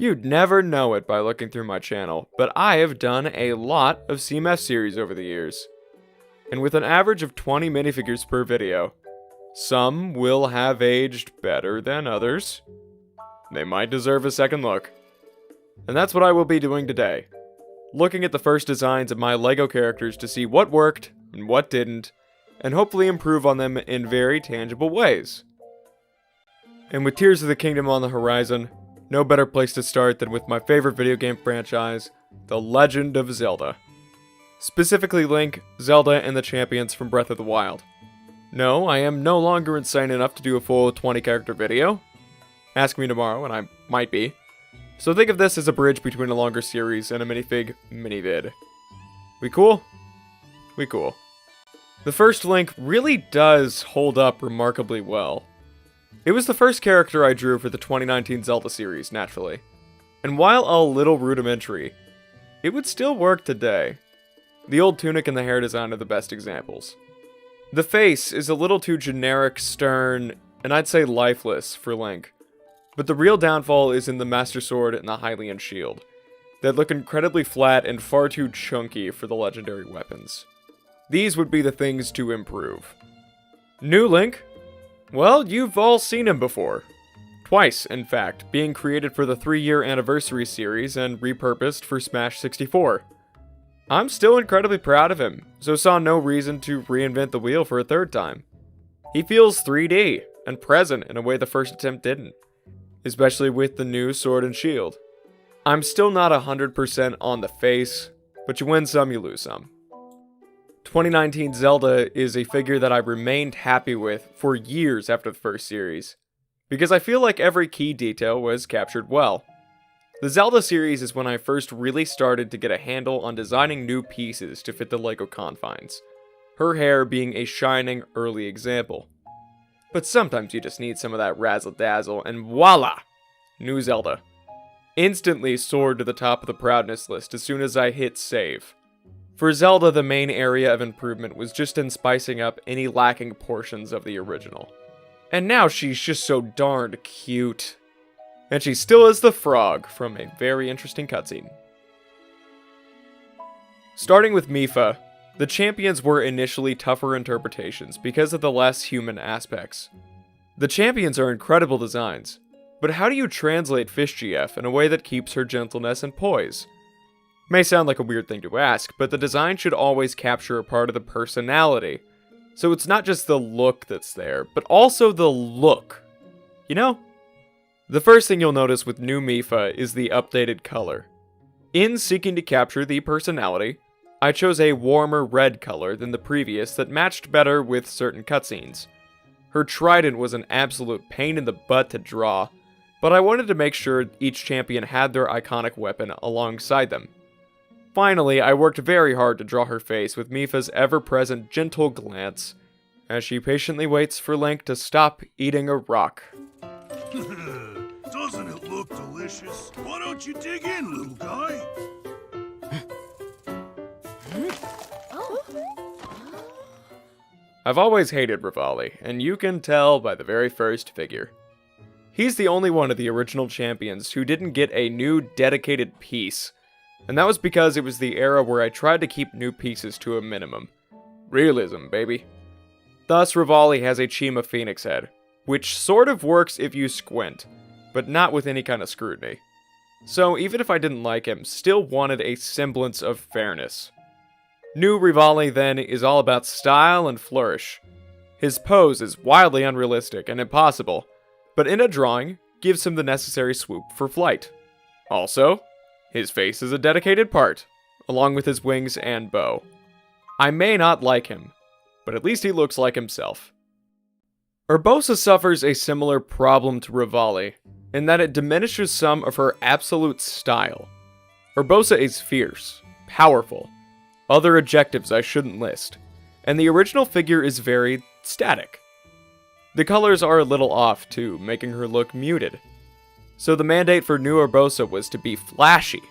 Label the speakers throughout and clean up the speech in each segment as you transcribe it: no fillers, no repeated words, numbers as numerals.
Speaker 1: You'd never know it by looking through my channel, but I have done a lot of CMF series over the years. And with an average of 20 minifigures per video, some will have aged better than others. They might deserve a second look. And that's what I will be doing today. Looking at the first designs of my LEGO characters to see what worked and what didn't, and hopefully improve on them in very tangible ways. And with Tears of the Kingdom on the horizon, no better place to start than with my favorite video game franchise, The Legend of Zelda. Specifically Link, Zelda, and the champions from Breath of the Wild. No, I am no longer insane enough to do a full 20 character video. Ask me tomorrow and I might be. So think of this as a bridge between a longer series and a minifig mini-vid. We cool? We cool. The first Link really does hold up remarkably well. It was the first character I drew for the 2019 Zelda series, naturally. And while a little rudimentary, it would still work today. The old tunic and the hair design are the best examples. The face is a little too generic, stern, and I'd say lifeless for Link. But the real downfall is in the Master Sword and the Hylian shield, that look incredibly flat and far too chunky for the legendary weapons. These would be the things to improve. New Link? Well, you've all seen him before. Twice, in fact, being created for the 3-year anniversary series and repurposed for Smash 64. I'm still incredibly proud of him, so saw no reason to reinvent the wheel for a third time. He feels 3D and present in a way the first attempt didn't, especially with the new sword and shield. I'm still not 100% on the face, but you win some, you lose some. 2019 Zelda is a figure that I remained happy with for years after the first series, because I feel like every key detail was captured well. The Zelda series is when I first really started to get a handle on designing new pieces to fit the LEGO confines, her hair being a shining early example. But sometimes you just need some of that razzle-dazzle, and voila! New Zelda. Instantly soared to the top of the proudness list as soon as I hit save. For Zelda, the main area of improvement was just in spicing up any lacking portions of the original. And now she's just so darned cute. And she still is the frog from a very interesting cutscene. Starting with Mipha, the champions were initially tougher interpretations because of the less human aspects. The champions are incredible designs, but how do you translate Fish GF in a way that keeps her gentleness and poise? May sound like a weird thing to ask, but the design should always capture a part of the personality. So it's not just the look that's there, but also the look. You know? The first thing you'll notice with new Mipha is the updated color. In seeking to capture the personality, I chose a warmer red color than the previous that matched better with certain cutscenes. Her trident was an absolute pain in the butt to draw, but I wanted to make sure each champion had their iconic weapon alongside them. Finally, I worked very hard to draw her face with Mipha's ever-present gentle glance, as she patiently waits for Link to stop eating a rock.
Speaker 2: Doesn't it look delicious? Why don't you dig in, little guy?
Speaker 1: I've always hated Revali, and you can tell by the very first figure. He's the only one of the original champions who didn't get a new dedicated piece, and that was because it was the era where I tried to keep new pieces to a minimum. Realism, baby. Thus, Revali has a Chima Phoenix head, which sort of works if you squint, but not with any kind of scrutiny. So even if I didn't like him, still wanted a semblance of fairness. New Revali, then, is all about style and flourish. His pose is wildly unrealistic and impossible, but in a drawing, gives him the necessary swoop for flight. Also, his face is a dedicated part, along with his wings and bow. I may not like him, but at least he looks like himself. Urbosa suffers a similar problem to Revali, in that it diminishes some of her absolute style. Urbosa is fierce, powerful, other adjectives I shouldn't list, and the original figure is very static. The colors are a little off too, making her look muted. So the mandate for new Urbosa was to be flashy.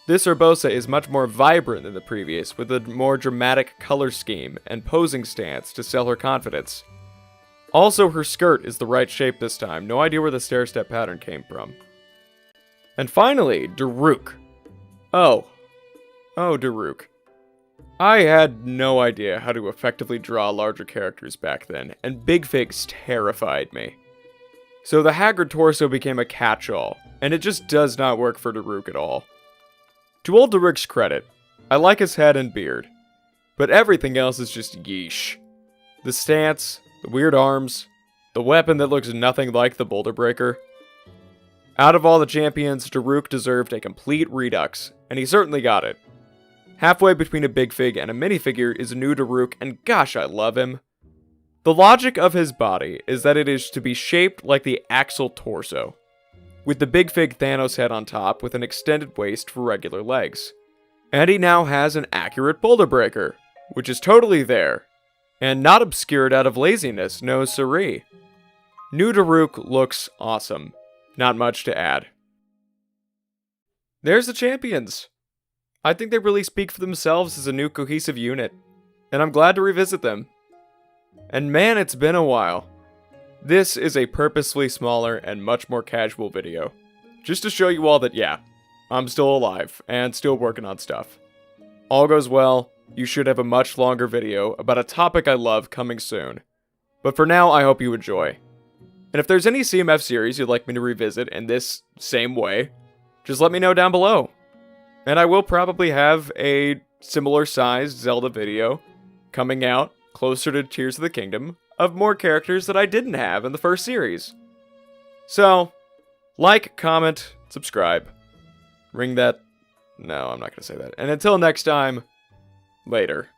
Speaker 1: This Urbosa is much more vibrant than the previous, with a more dramatic color scheme and posing stance to sell her confidence. Also, her skirt is the right shape this time, no idea where the stair-step pattern came from. And finally, Daruk. Oh, Daruk. I had no idea how to effectively draw larger characters back then, and big figs terrified me. So the haggard torso became a catch-all, and it just does not work for Daruk at all. To old Daruk's credit, I like his head and beard, but everything else is just yeesh. The stance, the weird arms, the weapon that looks nothing like the Boulder Breaker. Out of all the champions, Daruk deserved a complete redux, and he certainly got it. Halfway between a big fig and a minifigure is a new Daruk, and gosh, I love him. The logic of his body is that it is to be shaped like the Axel torso, with the big fig Thanos head on top with an extended waist for regular legs. And he now has an accurate Boulder Breaker, which is totally there, and not obscured out of laziness, no siree. New Daruk looks awesome. Not much to add. There's the champions. I think they really speak for themselves as a new cohesive unit, and I'm glad to revisit them. And man, it's been a while. This is a purposefully smaller and much more casual video, just to show you all that, yeah, I'm still alive and still working on stuff. All goes well, you should have a much longer video about a topic I love coming soon. But for now, I hope you enjoy. And if there's any CMF series you'd like me to revisit in this same way, just let me know down below. And I will probably have a similar sized Zelda video coming out closer to Tears of the Kingdom of more characters that I didn't have in the first series. So, like, comment, subscribe. Ring that... No, I'm not going to say that. And until next time, later.